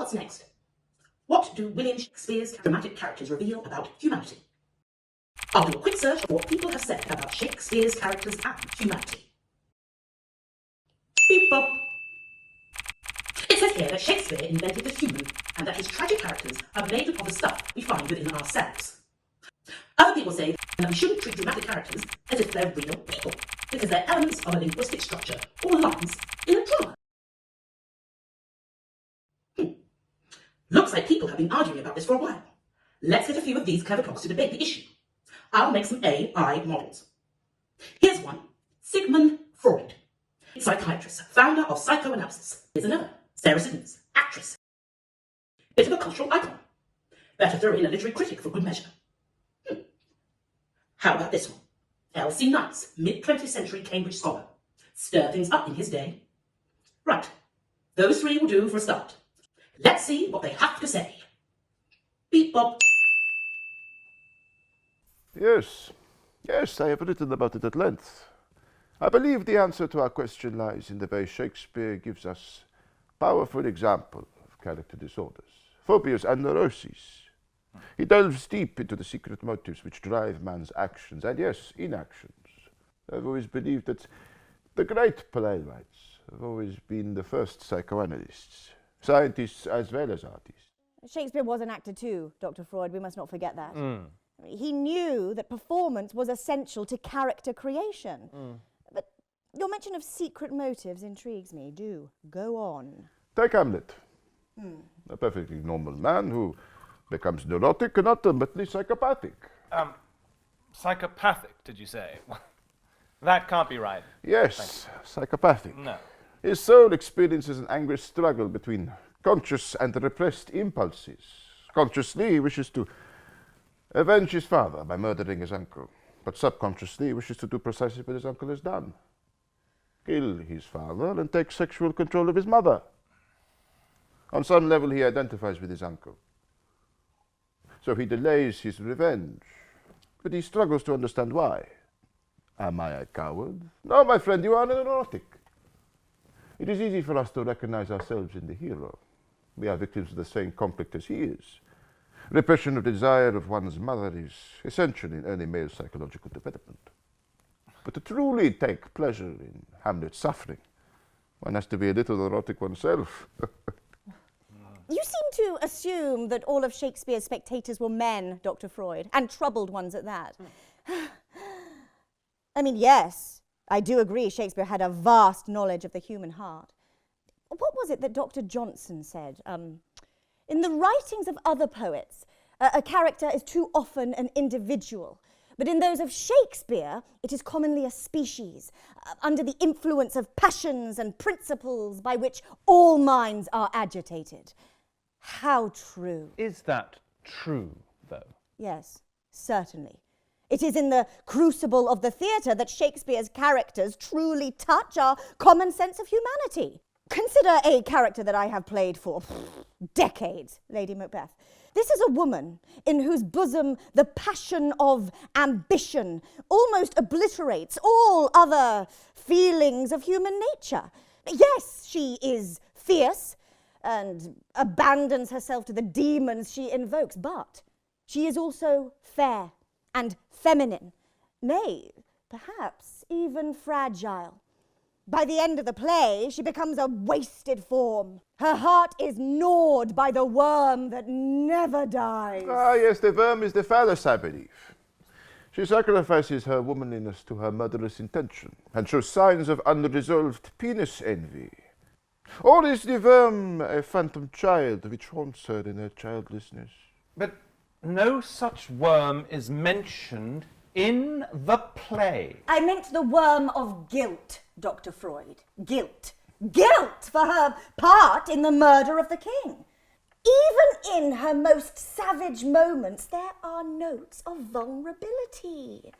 What's next? What do William Shakespeare's dramatic characters reveal about humanity? I'll do a quick search of what people have said about Shakespeare's characters and humanity. Beep bop. It says here that Shakespeare invented the human and that his tragic characters are made up of the stuff we find within ourselves. Other people say that we shouldn't treat dramatic characters as if they're real people, because they're elements of a linguistic structure or lines in a drama. Looks like people have been arguing about this for a while. Let's get a few of these clever clocks to debate the issue. I'll make some AI models. Here's one. Sigmund Freud, psychiatrist, founder of psychoanalysis. Here's another. Sarah Siddons, actress. Bit of a cultural icon. Better throw in a literary critic for good measure. How about this one? L.C. Knights, mid-20th century Cambridge scholar. Stir things up in his day. Right. Those three will do for a start. Let's see what they have to say. Beep bop. Yes, I have written about it at length. I believe the answer to our question lies in the way Shakespeare gives us powerful example of character disorders, phobias and neuroses. He delves deep into the secret motives which drive man's actions and, yes, inactions. I've always believed that the great playwrights have always been the first psychoanalysts, scientists as well as artists. Shakespeare was an actor too, Dr. Freud, we must not forget that. He knew that performance was essential to character creation. But your mention of secret motives intrigues me. Do go on. Take Hamlet, a perfectly normal man who becomes neurotic and ultimately psychopathic. Psychopathic, did you say? That can't be right. Yes, psychopathic. No. His soul experiences an angry struggle between conscious and repressed impulses. Consciously, he wishes to avenge his father by murdering his uncle, but subconsciously he wishes to do precisely what his uncle has done. Kill his father and take sexual control of his mother. On some level he identifies with his uncle. So he delays his revenge, but he struggles to understand why. Am I a coward? No, my friend, you are a neurotic. It is easy for us to recognize ourselves in the hero. We are victims of the same conflict as he is. Repression of the desire of one's mother is essential in early male psychological development. But to truly take pleasure in Hamlet's suffering, one has to be a little neurotic oneself. You seem to assume that all of Shakespeare's spectators were men, Dr. Freud, and troubled ones at that. I mean, yes, I do agree Shakespeare had a vast knowledge of the human heart. What was it that Dr. Johnson said? In the writings of other poets, a character is too often an individual, but in those of Shakespeare, it is commonly a species, under the influence of passions and principles by which all minds are agitated. How true. Is that true, though? Yes, certainly. It is in the crucible of the theatre that Shakespeare's characters truly touch our common sense of humanity. Consider a character that I have played for decades, Lady Macbeth. This is a woman in whose bosom the passion of ambition almost obliterates all other feelings of human nature. Yes, she is fierce and abandons herself to the demons she invokes, but she is also fair and feminine, nay, perhaps even fragile. By the end of the play, she becomes a wasted form. Her heart is gnawed by the worm that never dies. Ah, yes, the worm is the phallus, I believe. She sacrifices her womanliness to her murderous intention and shows signs of unresolved penis envy. Or is the worm a phantom child which haunts her in her childlessness? But no such worm is mentioned in the play. I meant the worm of guilt, Dr. Freud. Guilt. Guilt for her part in the murder of the king. Even in her most savage moments, there are notes of vulnerability.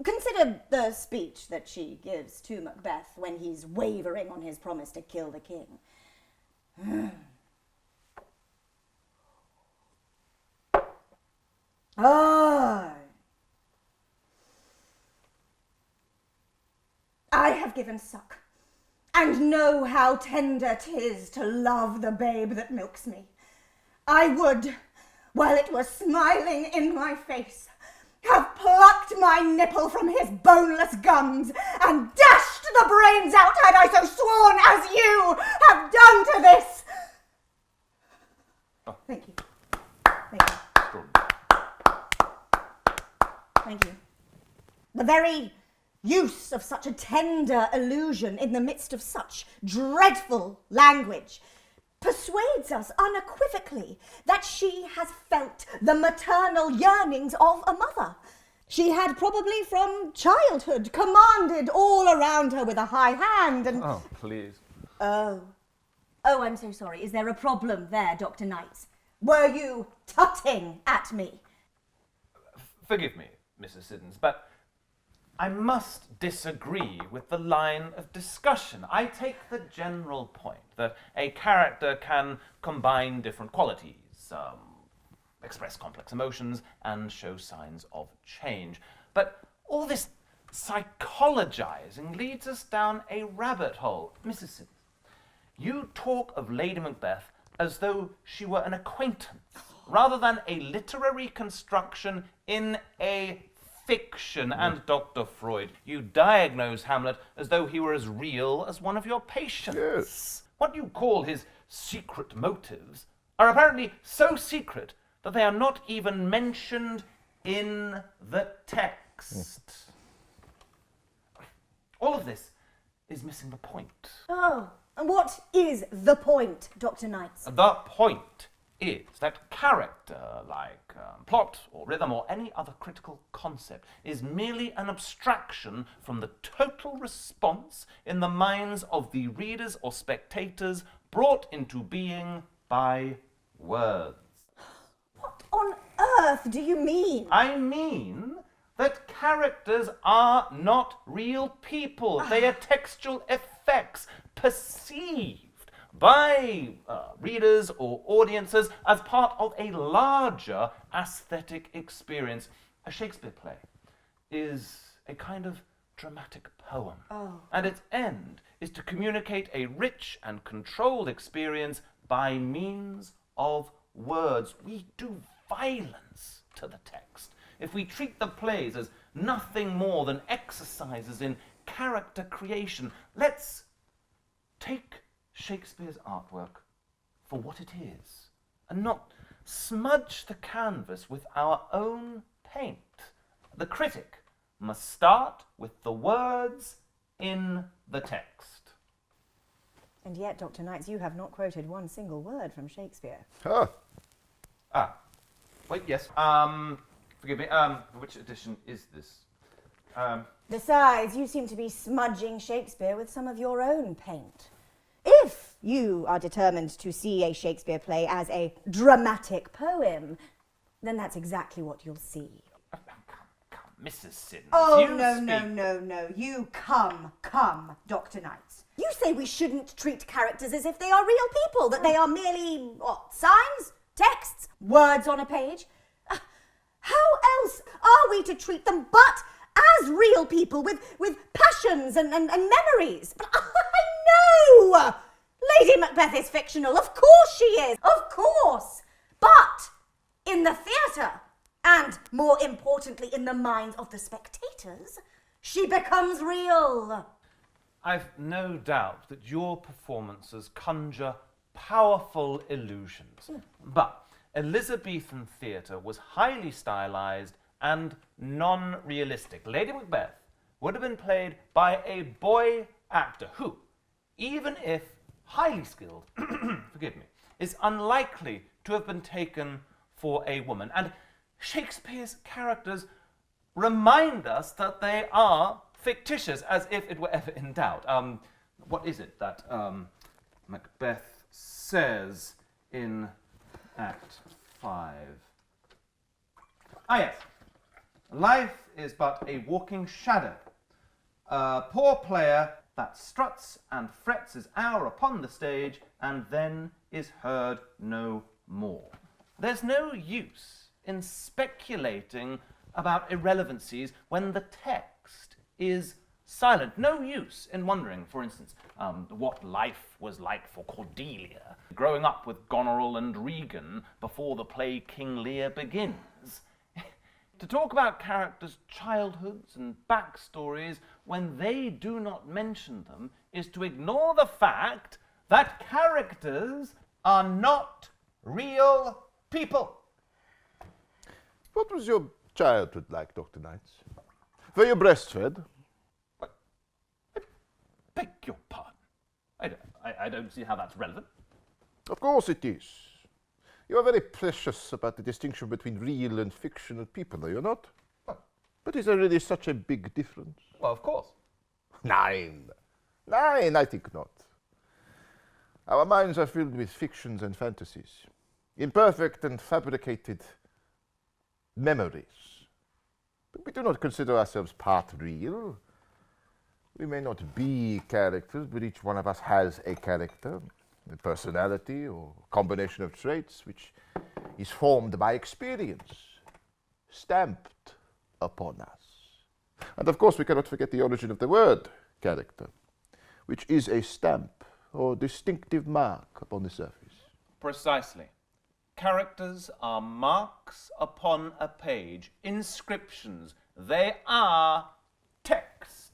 Consider the speech that she gives to Macbeth when he's wavering on his promise to kill the king. I have given suck, and know how tender 'tis to love the babe that milks me. I would, while it was smiling in my face, have plucked my nipple from his boneless gums and dashed the brains out had I so sworn as you have done to this. Oh. Thank you. Thank you. Thank you. The very use of such a tender allusion in the midst of such dreadful language persuades us unequivocally that she has felt the maternal yearnings of a mother. She had probably from childhood commanded all around her with a high hand and... Oh, please. Oh, I'm so sorry. Is there a problem there, Dr. Knights? Were you tutting at me? Forgive me, Mrs. Siddons, but I must disagree with the line of discussion. I take the general point that a character can combine different qualities, express complex emotions, and show signs of change. But all this psychologizing leads us down a rabbit hole. Mrs. Siddons, you talk of Lady Macbeth as though she were an acquaintance, rather than a literary construction in a fiction. And Dr. Freud, you diagnose Hamlet as though he were as real as one of your patients. Yes. What you call his secret motives are apparently so secret that they are not even mentioned in the text. All of this is missing the point. Oh, and what is the point, Dr. Knights? The point is that character, like plot or rhythm or any other critical concept, is merely an abstraction from the total response in the minds of the readers or spectators brought into being by words. What on earth do you mean? I mean that characters are not real people. They are textual effects perceived by readers or audiences as part of a larger aesthetic experience. A Shakespeare play is a kind of dramatic poem, and its end is to communicate a rich and controlled experience by means of words. We do violence to the text if we treat the plays as nothing more than exercises in character creation. Let's take Shakespeare's artwork for what it is, and not smudge the canvas with our own paint. The critic must start with the words in the text. And yet, Dr. Knights, you have not quoted one single word from Shakespeare. Huh. Wait, yes. Forgive me. Which edition is this? Besides, you seem to be smudging Shakespeare with some of your own paint. If you are determined to see a Shakespeare play as a dramatic poem, then that's exactly what you'll see. Come, Mrs. Siddons. Oh, you no. You come, Dr. Knights. You say we shouldn't treat characters as if they are real people, that they are merely, signs, texts, words on a page. How else are we to treat them but as real people with passions and memories? But I know! Lady Macbeth is fictional. Of course she is. Of course. But in the theatre, and more importantly in the minds of the spectators, she becomes real. I've no doubt that your performances conjure powerful illusions. But Elizabethan theatre was highly stylized and non-realistic. Lady Macbeth would have been played by a boy actor who, even if highly skilled, forgive me, is unlikely to have been taken for a woman. And Shakespeare's characters remind us that they are fictitious, as if it were ever in doubt. What is it that Macbeth says in Act 5? Ah, yes. Life is but a walking shadow. A poor player that struts and frets his hour upon the stage and then is heard no more. There's no use in speculating about irrelevancies when the text is silent. No use in wondering, for instance, what life was like for Cordelia, growing up with Goneril and Regan before the play King Lear begins. To talk about characters' childhoods and backstories when they do not mention them is to ignore the fact that characters are not real people. What was your childhood like, Dr. Knights? Were you breastfed? Beg your pardon. I don't see how that's relevant. Of course it is. You are very precious about the distinction between real and fictional people, are you not? But is there really such a big difference? Well, of course. Nein, I think not. Our minds are filled with fictions and fantasies, imperfect and fabricated memories. But we do not consider ourselves part real. We may not be characters, but each one of us has a character, a personality or combination of traits which is formed by experience, stamped upon us. And of course we cannot forget the origin of the word character, which is a stamp or distinctive mark upon the surface. Precisely. Characters are marks upon a page, inscriptions. They are text.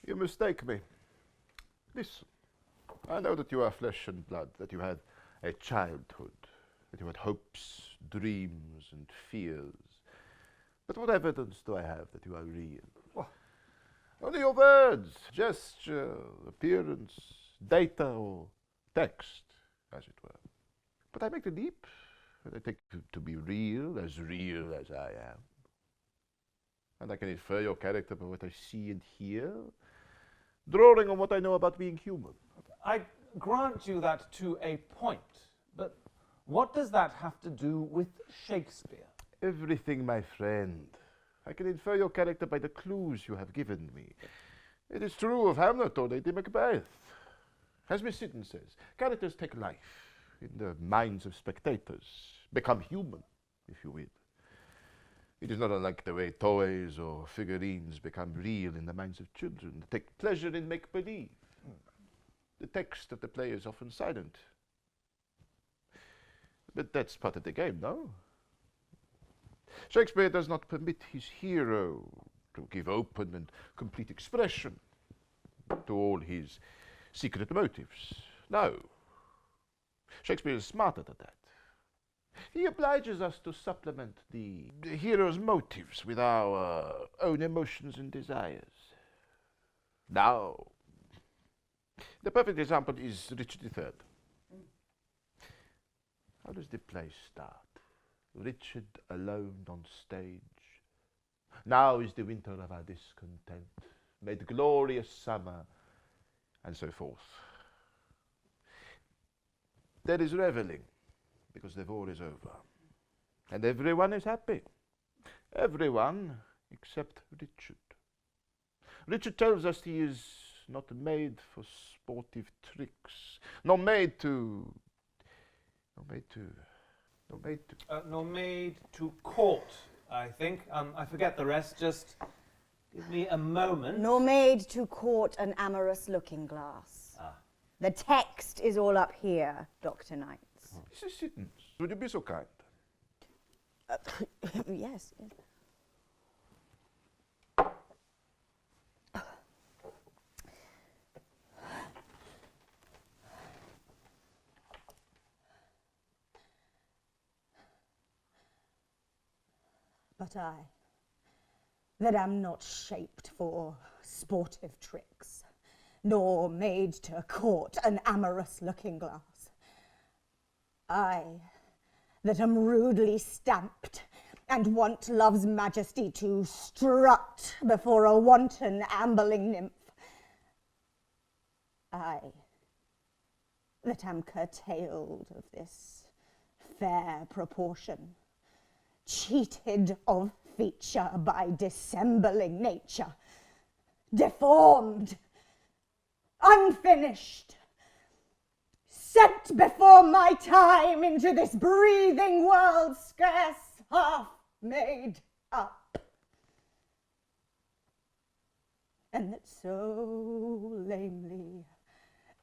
You mistake me. Listen, I know that you are flesh and blood, that you had a childhood, that you had hopes, dreams, and fears. But what evidence do I have that you are real? Well, only your words, gesture, appearance, data, or text, as it were. But I make the leap, and I take you to be real as I am. And I can infer your character by what I see and hear, drawing on what I know about being human. I grant you that to a point, but what does that have to do with Shakespeare? Everything, my friend. I can infer your character by the clues you have given me. It is true of Hamlet or Lady Macbeth. As Miss Siddons says, characters take life in the minds of spectators, become human, if you will. It is not unlike the way toys or figurines become real in the minds of children, they take pleasure in make-believe. The text of the play is often silent. But that's part of the game, no? Shakespeare does not permit his hero to give open and complete expression to all his secret motives. No. Shakespeare is smarter than that. He obliges us to supplement the hero's motives with our own emotions and desires. Now, the perfect example is Richard III. How does the play start? Richard alone on stage. Now is the winter of our discontent, made glorious summer, and so forth. There is reveling, because the war is over. And everyone is happy. Everyone except Richard. Richard tells us he is not made for sportive tricks, nor made to court, I think. I forget the rest, just give me a moment. Nor made to court an amorous looking-glass. The text is all up here, Dr. Knights. Mrs. Siddons, would you be so kind? Yes. But I, that am not shaped for sportive tricks, nor made to court an amorous looking-glass. I, that am rudely stamped, and want love's majesty to strut before a wanton ambling nymph. I, that am curtailed of this fair proportion, cheated of feature by dissembling nature, deformed, unfinished, sent before my time into this breathing world scarce half made up, and that so lamely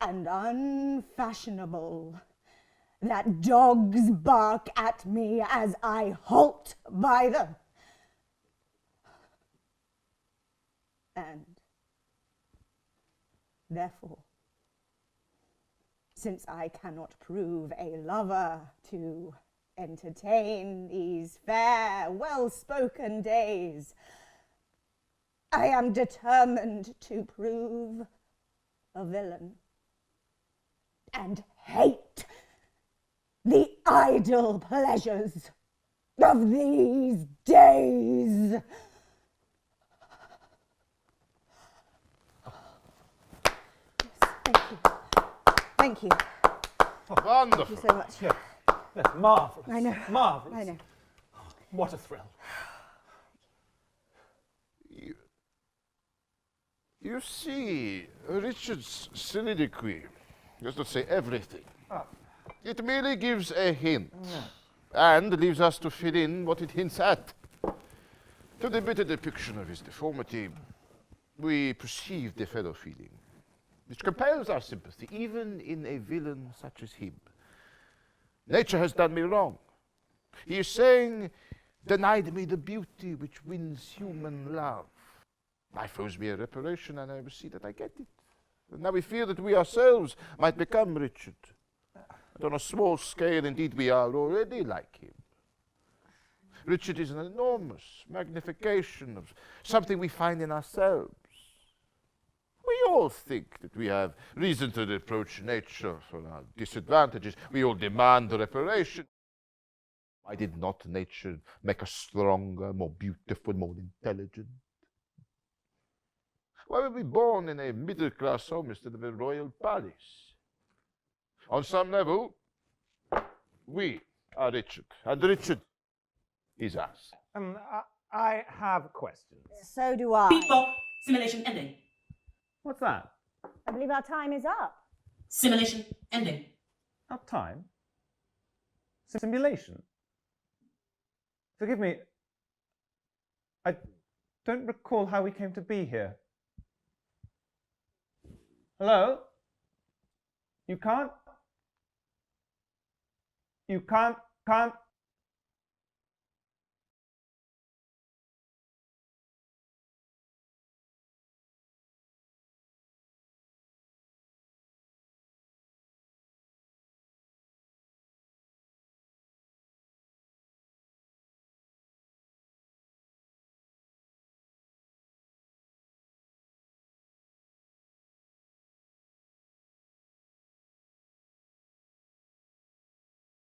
and unfashionable that dogs bark at me as I halt by them. And therefore, since I cannot prove a lover to entertain these fair, well-spoken days, I am determined to prove a villain and hate the idle pleasures of these days. Yes, thank you. Wonderful. Thank you so much. Yeah. That's marvellous. I know. Marvellous. I know. What a thrill. You see, Richard's soliloquy does not say everything. It merely gives a hint, and leaves us to fill in what it hints at. To the bitter depiction of his deformity, we perceive the fellow feeling, which compels our sympathy, even in a villain such as him. Nature has done me wrong. He is saying, denied me the beauty which wins human love. Life owes me a reparation, and I will see that I get it. And now we fear that we ourselves might become Richard. And on a small scale, indeed, we are already like him. Richard is an enormous magnification of something we find in ourselves. We all think that we have reason to reproach nature for our disadvantages. We all demand reparation. Why did not nature make us stronger, more beautiful, more intelligent? Why were we born in a middle-class home instead of a royal palace? On some level, we are Richard, and Richard is us. I have questions. So do I. Beatbot simulation ending. What's that? I believe our time is up. Simulation ending. Our time? Simulation? Forgive me. I don't recall how we came to be here. Hello? You can't